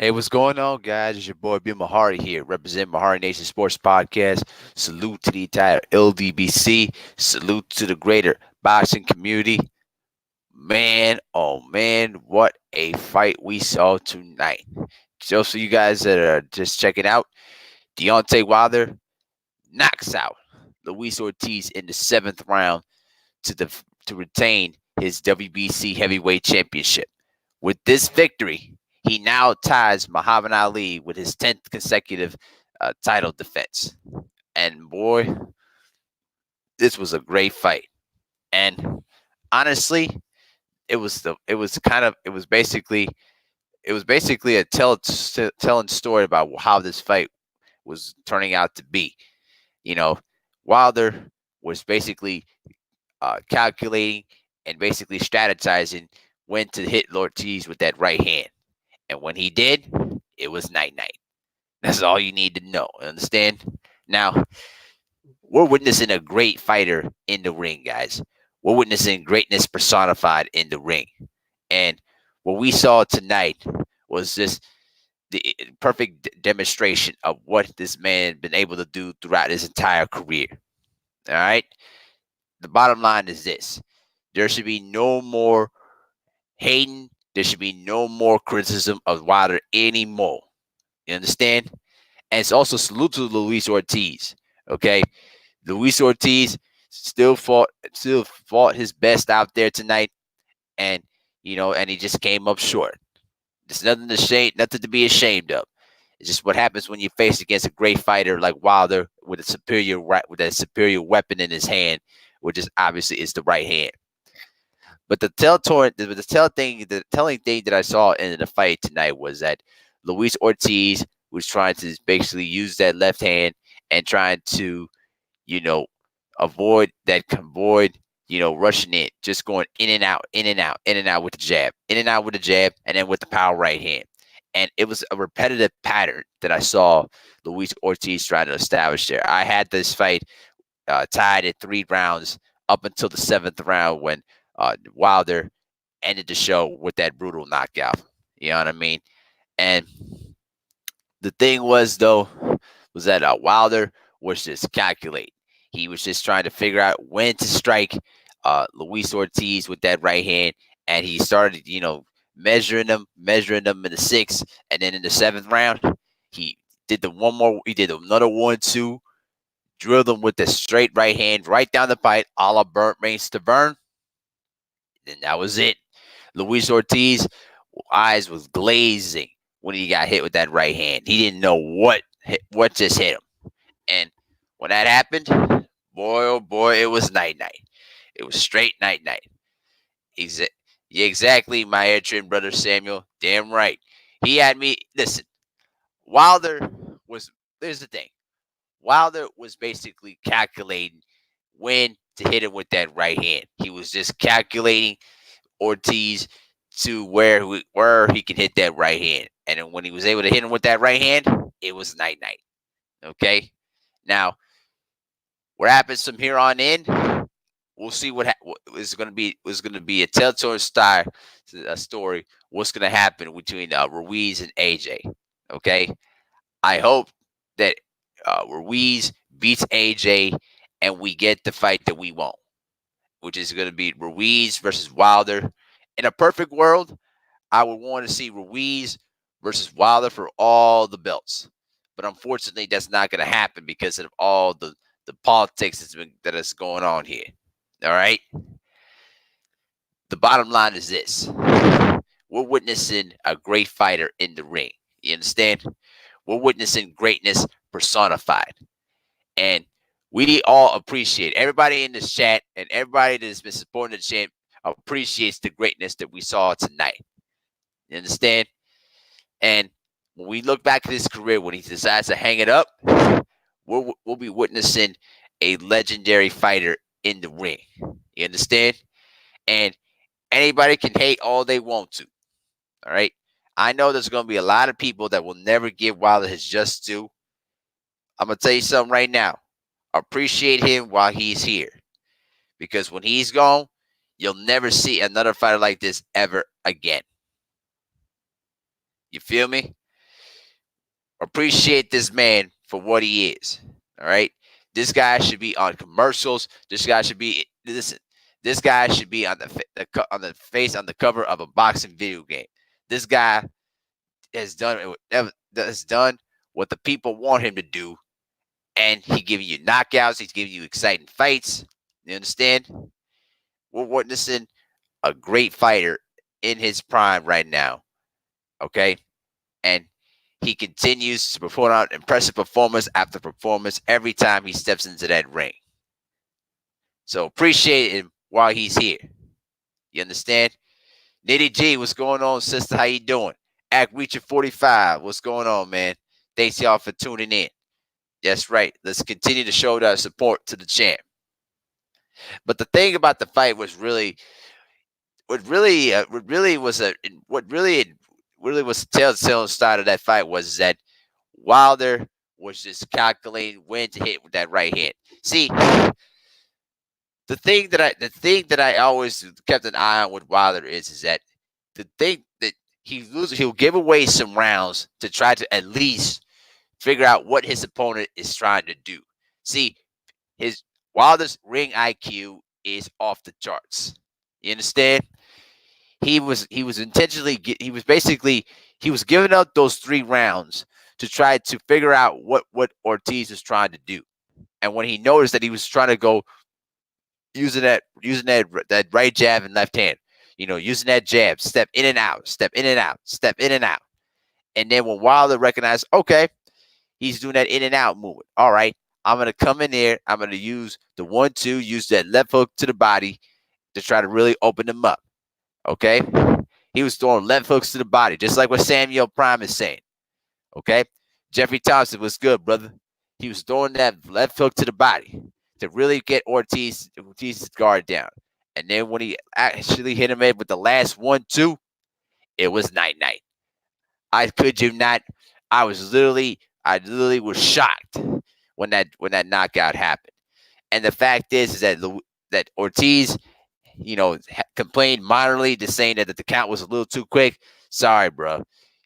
Hey, what's going on, guys? It's your boy B Mahari here, representing MehariNation Sports Podcast. Salute to the entire LDBC. Salute to the greater boxing community. Man, oh man, what a fight we saw tonight. Just for you guys that are just checking out, Deontay Wilder knocks out Luis Ortiz in the seventh round to retain his WBC heavyweight championship. With this victory, he now ties Muhammad Ali with his 10th consecutive title defense. And boy, this was a great fight. And honestly, it was basically a telling story about how this fight was turning out to be. You know, Wilder was basically calculating and basically strategizing when to hit Ortiz with that right hand. And when he did, it was night night. That's all you need to know. Understand? Now, we're witnessing a great fighter in the ring, guys. We're witnessing greatness personified in the ring. And what we saw tonight was just the perfect demonstration of what this man been able to do throughout his entire career. All right? The bottom line is this. There should be no more hating. There should be no more criticism of Wilder anymore. You understand? And it's also salute to Luis Ortiz. Okay, Luis Ortiz still fought his best out there tonight, and and he just came up short. There's nothing to be ashamed of. It's just what happens when you face against a great fighter like Wilder with a superior weapon in his hand, which is obviously is the right hand. But the telling thing that I saw in the fight tonight was that Luis Ortiz was trying to basically use that left hand and trying to, you know, avoid rushing in, just going in and out, in and out, in and out with the jab, in and out with the jab, and then with the power right hand. And it was a repetitive pattern that I saw Luis Ortiz trying to establish there. I had this fight tied at 3 rounds up until the seventh round when Wilder ended the show with that brutal knockout. You know what I mean? And the thing was that Wilder was just calculating. He was just trying to figure out when to strike Luis Ortiz with that right hand, and he started, measuring them in the sixth, and then in the seventh round, he he did another 1-2, drilled him with the straight right hand right down the pipe, a la burnt rings to burn. Then that was it. Luis Ortiz eyes was glazing when he got hit with that right hand. He didn't know what just hit him. And when that happened, boy oh boy, it was night night. It was straight night night. Exactly, my air trim brother Samuel. Damn right. He had me. Listen, Wilder was. There's the thing. Wilder was basically calculating when to hit him with that right hand. He was just calculating Ortiz to where he could hit that right hand. And then when he was able to hit him with that right hand, it was night night. Okay? Now, what happens from here on in, we'll see what is going to be. Was going to be a telltale story. What's going to happen between Ruiz and AJ? Okay, I hope that Ruiz beats AJ and we get the fight that we want, which is going to be Ruiz versus Wilder. In a perfect world, I would want to see Ruiz versus Wilder for all the belts. But unfortunately, that's not going to happen because of all the politics that is going on here. All right? The bottom line is this. We're witnessing a great fighter in the ring. You understand? We're witnessing greatness personified. And we all appreciate everybody in this chat and everybody that's been supporting the champ appreciates the greatness that we saw tonight. You understand? And when we look back at his career, when he decides to hang it up, we'll be witnessing a legendary fighter in the ring. You understand? And anybody can hate all they want to. All right? I know there's going to be a lot of people that will never give Wilder his just due. I'm going to tell you something right now. Appreciate him while he's here. Because when he's gone, you'll never see another fighter like this ever again. You feel me? Appreciate this man for what he is. All right. This guy should be on commercials. This guy should be listen. This guy should be on on the cover of a boxing video game. This guy has done what the people want him to do, and he giving you knockouts. He's giving you exciting fights. You understand? We're witnessing a great fighter in his prime right now. Okay, and he continues to put out impressive performance after performance every time he steps into that ring. So appreciate him while he's here. You understand? Nitty G, what's going on, sister? How you doing? Act Reacher 45, what's going on, man? Thanks y'all for tuning in. That's right. Let's continue to show that support to the champ. But the thing about the fight was what really was the telltale start of that fight was that Wilder was just calculating when to hit with that right hand. See, the thing that I always kept an eye on with Wilder is that the thing that he'll give away some rounds to try to at least figure out what his opponent is trying to do. See, his Wilder's ring IQ is off the charts. You understand? He was giving out those 3 rounds to try to figure out what Ortiz was trying to do. And when he noticed that he was trying to go using that right jab and left hand, using that jab, step in and out, step in and out, step in and out. And then when Wilder recognized, okay, he's doing that in and out movement. All right, I'm going to come in there. I'm going to use the 1-2, use that left hook to the body to try to really open him up. Okay? He was throwing left hooks to the body, just like what Samuel Prime is saying. Okay? Jeffrey Thompson was good, brother. He was throwing that left hook to the body to really get Ortiz's guard down. And then when he actually hit him with the last 1-2, it was night-night. I kid you not. I literally was shocked when that knockout happened. And the fact is that Ortiz, complained minorly, just saying that the count was a little too quick. Sorry, bro.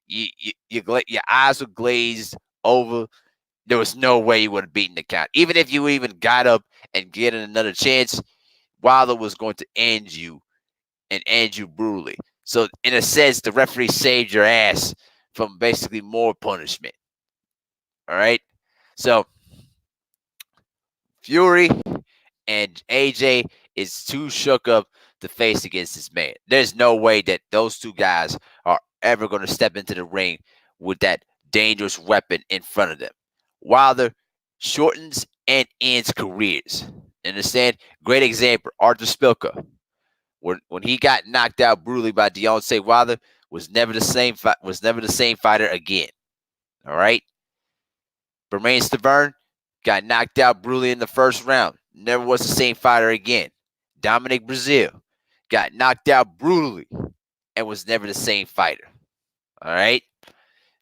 Your eyes were glazed over. There was no way you would have beaten the count. Even if you even got up and get another chance, Wilder was going to end you brutally. So in a sense, the referee saved your ass from basically more punishment. All right. So Fury and AJ is too shook up to face against this man. There's no way that those 2 guys are ever going to step into the ring with that dangerous weapon in front of them. Wilder shortens and ends careers. Understand? Great example, Arthur Spilka. When he got knocked out brutally by Deontay Wilder, was never the same fighter again. All right? Bermain Stavern got knocked out brutally in the first round. Never was the same fighter again. Dominic Brazil got knocked out brutally and was never the same fighter. All right?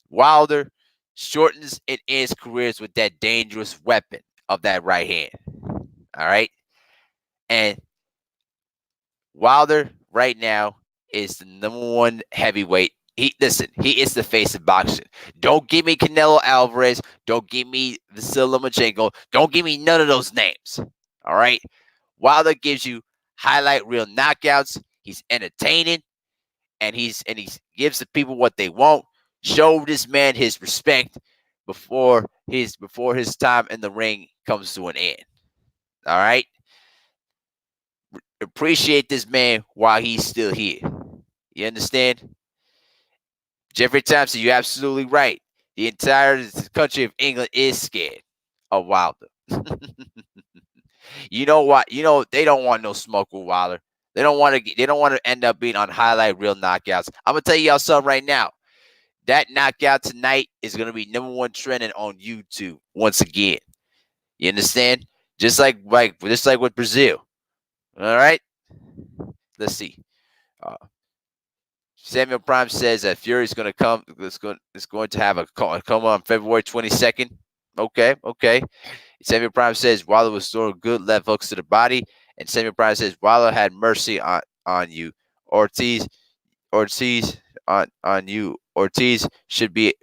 Wilder shortens and ends careers with that dangerous weapon of that right hand. All right? And Wilder right now is the number 1 heavyweight. He is the face of boxing. Don't give me Canelo Alvarez. Don't give me Vasily Lomachenko. Don't give me none of those names. All right? Wilder gives you highlight reel knockouts. He's entertaining, and he gives the people what they want. Show this man his respect before his time in the ring comes to an end. All right? Appreciate this man while he's still here. You understand? Jeffrey Thompson, you're absolutely right. The entire country of England is scared of Wilder. You know what? They don't want no smoke with Wilder. They don't want to end up being on highlight reel knockouts. I'm gonna tell y'all something right now. That knockout tonight is gonna be number 1 trending on YouTube once again. You understand? Just like with Brazil. All right. Let's see. Samuel Prime says that Fury is going to come. Is going to have a come on February 22nd. Okay. Samuel Prime says Wilder was throwing good left hooks to the body, and Samuel Prime says Wilder had mercy on you. Ortiz on you. Ortiz should be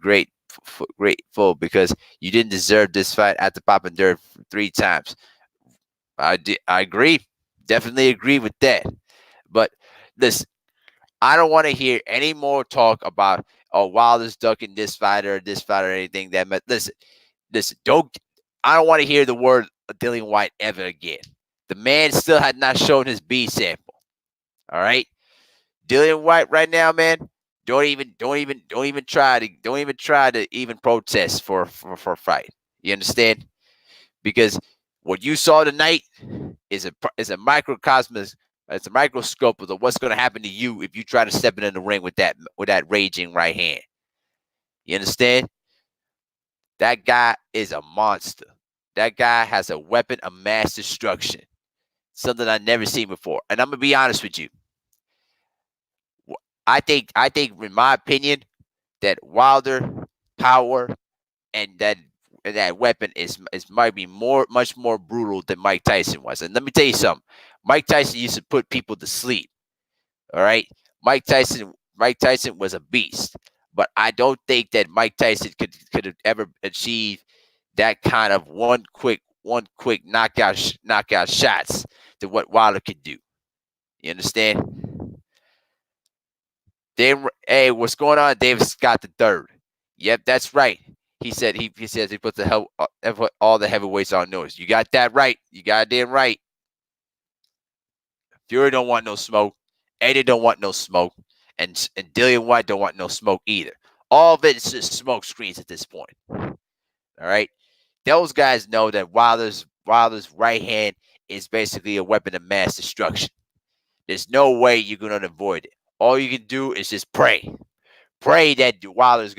great grateful because you didn't deserve this fight after popping dirt 3 times. I agree. Definitely agree with that. But listen, I don't want to hear any more talk about Wilder's ducking this fighter, or anything that. Listen. Don't. I don't want to hear the word Dillian White ever again. The man still had not shown his B sample. All right, Dillian White right now, man. Don't even try to even protest for a fight. You understand? Because what you saw tonight is a microcosm. It's a microscope of what's going to happen to you if you try to step in the ring with that raging right hand. You understand? That guy is a monster. That guy has a weapon of mass destruction, something I've never seen before. And I'm gonna be honest with you. I think, in my opinion, that Wilder power and that weapon is might be much more brutal than Mike Tyson was. And let me tell you something. Mike Tyson used to put people to sleep. All right, Mike Tyson was a beast, but I don't think that Mike Tyson could have ever achieved that kind of one quick knockout shots to what Wilder could do. You understand? Hey, what's going on, David Scott the third? Yep, that's right. He said he says he puts all the heavyweights on notice. You got that right. You got damn right. Fury don't want no smoke. Eddie don't want no smoke. And Dillian White don't want no smoke either. All of it is just smoke screens at this point. All right. Those guys know that Wilder's right hand is basically a weapon of mass destruction. There's no way you're gonna avoid it. All you can do is just pray. Pray that Wilder is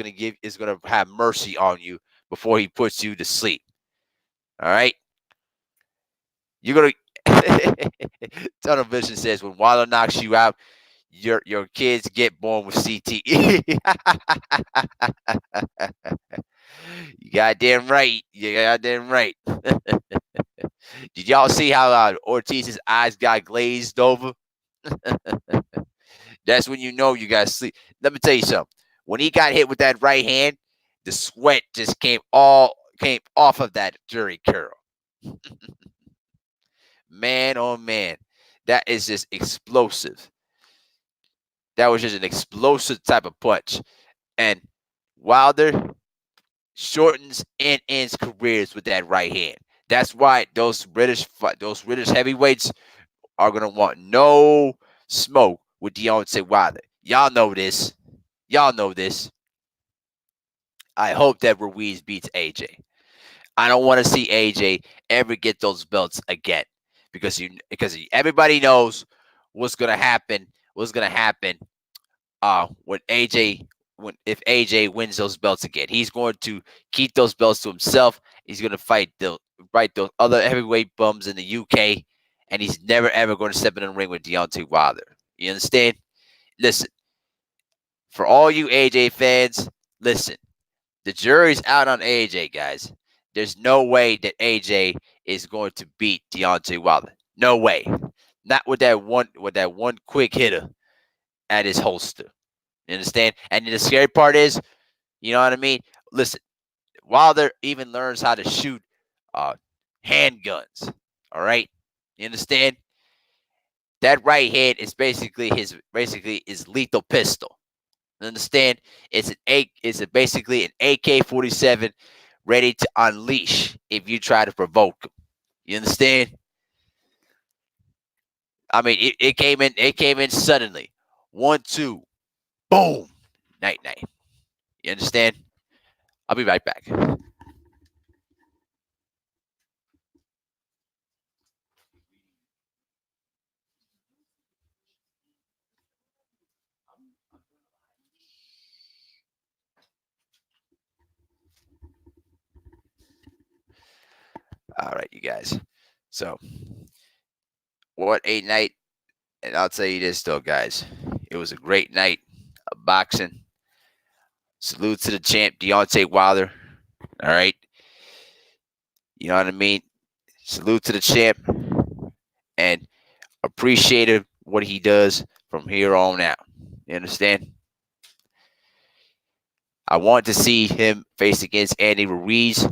gonna have mercy on you before he puts you to sleep. All right. You're gonna Tunnel Vision says when Wilder knocks you out, your kids get born with CTE. You goddamn right. You goddamn right. Did y'all see how Ortiz's eyes got glazed over? That's when you know you got to sleep. Let me tell you something. When he got hit with that right hand, the sweat just came off of that jury curl. Man, oh man, that is just explosive. That was just an explosive type of punch, and Wilder shortens and ends careers with that right hand. That's why those British heavyweights are gonna want no smoke with Deontay Wilder. Y'all know this. Y'all know this. I hope that Ruiz beats AJ. I don't want to see AJ ever get those belts again because everybody knows what's gonna happen. What's gonna happen when if AJ wins those belts again? He's going to keep those belts to himself. He's going to fight those other heavyweight bums in the UK, and he's never ever going to step in the ring with Deontay Wilder. You understand? Listen, for all you AJ fans, listen. The jury's out on AJ, guys. There's no way that AJ is going to beat Deontay Wilder. No way. Not with that one quick hitter at his holster. You understand? And the scary part is, you know what I mean? Listen, Wilder even learns how to shoot handguns. All right? You understand? That right hand is basically his lethal pistol. You understand? It's basically an AK-47 ready to unleash if you try to provoke him. You understand? I mean, it came in suddenly. 1, 2, boom. Night night. You understand? I'll be right back. All right, you guys. So, what a night. And I'll tell you this, though, guys. It was a great night of boxing. Salute to the champ, Deontay Wilder. All right. You know what I mean? Salute to the champ. And appreciate what he does from here on out. You understand? I want to see him face against Andy Ruiz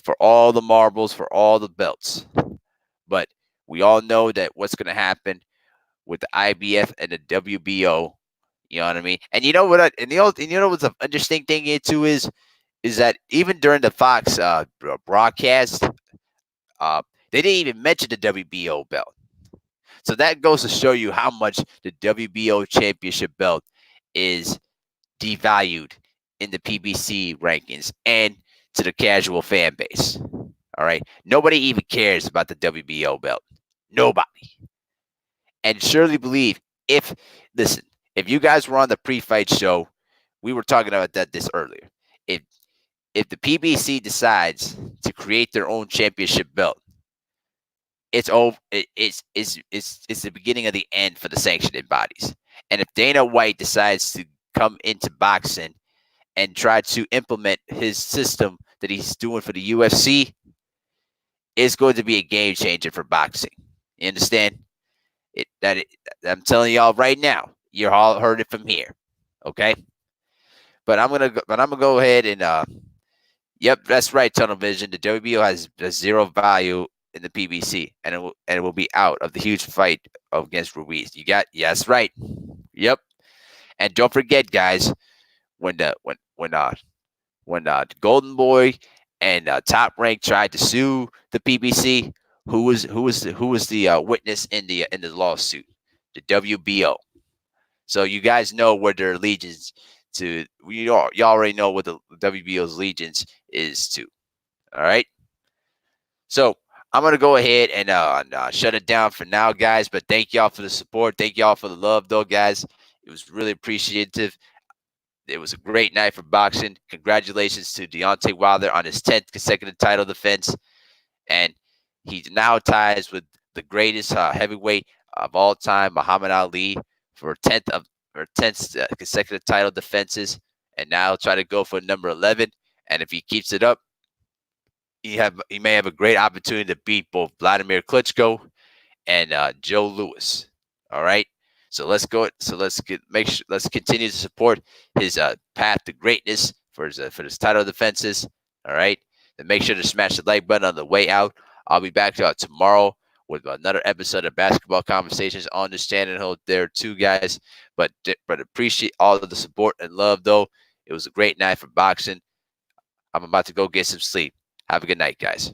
for all the marbles, for all the belts. But we all know that what's going to happen with the IBF and the WBO. You know what I mean? And you know what? What's the interesting thing here too is that even during the Fox broadcast, they didn't even mention the WBO belt. So that goes to show you how much the WBO championship belt is devalued in the PBC rankings and to the casual fan base. All right. Nobody even cares about the WBO belt. Nobody. And surely believe listen, if you guys were on the pre-fight show, we were talking about this earlier. If the PBC decides to create their own championship belt, it's over. It's the beginning of the end for the sanctioning bodies. And if Dana White decides to come into boxing and try to implement his system that he's doing for the UFC, it's going to be a game changer for boxing. You understand? I'm telling y'all right now. You all heard it from here. Okay? But I'm gonna go ahead and yep, that's right, Tunnel Vision. The WBO has zero value in the PBC, and it will be out of the huge fight against Ruiz. Yes, right. Yep. And don't forget, guys, when Golden Boy and Top Rank tried to sue the PBC, who was the witness in the lawsuit? The WBO. So you guys know where their allegiance to. You already know what the WBO's allegiance is to. All right. So I'm gonna go ahead and shut it down for now, guys. But thank y'all for the support. Thank y'all for the love, though, guys. It was really appreciative. It was a great night for boxing. Congratulations to Deontay Wilder on his 10th consecutive title defense. And he now ties with the greatest heavyweight of all time, Muhammad Ali, for 10th consecutive title defenses. And now he'll try to go for number 11. And if he keeps it up, he may have a great opportunity to beat both Vladimir Klitschko and Joe Louis. All right. So let's go. So let's continue to support his path to greatness for his title defenses. All right. And make sure to smash the like button on the way out. I'll be back tomorrow with another episode of Basketball Conversations on this channel there too, guys. But appreciate all of the support and love, though. It was a great night for boxing. I'm about to go get some sleep. Have a good night, guys.